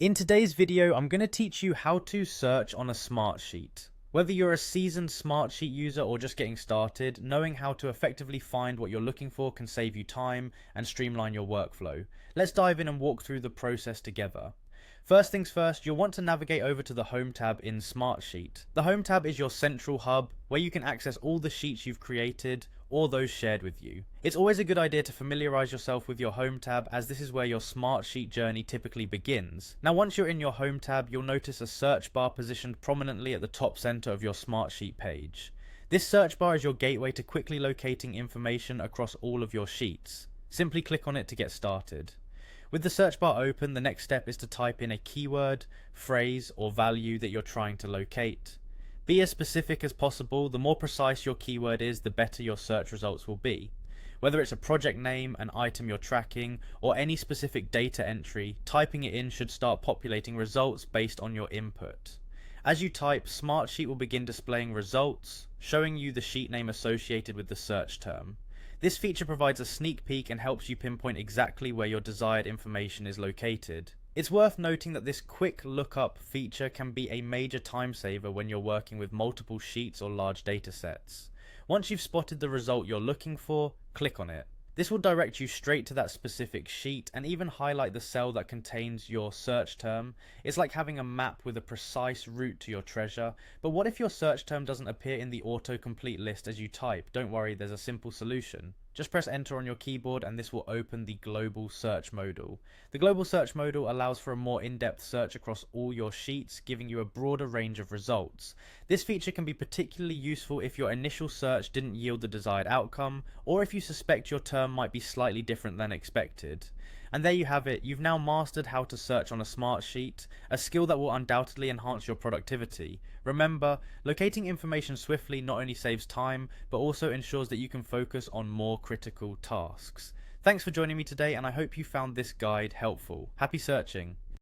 In today's video, I'm going to teach you how to search on a Smartsheet. Whether you're a seasoned Smartsheet user or just getting started, knowing how to effectively find what you're looking for can save you time and streamline your workflow. Let's dive in and walk through the process together. First things first, you'll want to navigate over to the Home tab in Smartsheet. The Home tab is your central hub where you can access all the sheets you've created or those shared with you. It's always a good idea to familiarize yourself with your Home tab, as this is where your Smartsheet journey typically begins. Now once you're in your Home tab, you'll notice a search bar positioned prominently at the top center of your Smartsheet page. This search bar is your gateway to quickly locating information across all of your sheets. Simply click on it to get started. With the search bar open, the next step is to type in a keyword, phrase, or value that you're trying to locate. Be as specific as possible. The more precise your keyword is, the better your search results will be. Whether it's a project name, an item you're tracking, or any specific data entry, typing it in should start populating results based on your input. As you type, Smartsheet will begin displaying results, showing you the sheet name associated with the search term. This feature provides a sneak peek and helps you pinpoint exactly where your desired information is located. It's worth noting that this quick lookup feature can be a major time saver when you're working with multiple sheets or large data sets. Once you've spotted the result you're looking for, click on it. This will direct you straight to that specific sheet and even highlight the cell that contains your search term. It's like having a map with a precise route to your treasure. But what if your search term doesn't appear in the autocomplete list as you type? Don't worry, there's a simple solution. Just press enter on your keyboard and this will open the global search modal. The global search modal allows for a more in-depth search across all your sheets, giving you a broader range of results. This feature can be particularly useful if your initial search didn't yield the desired outcome, or if you suspect your term might be slightly different than expected. And there you have it, you've now mastered how to search on a Smartsheet, a skill that will undoubtedly enhance your productivity. Remember, locating information swiftly not only saves time, but also ensures that you can focus on more critical tasks. Thanks for joining me today, and I hope you found this guide helpful. Happy searching!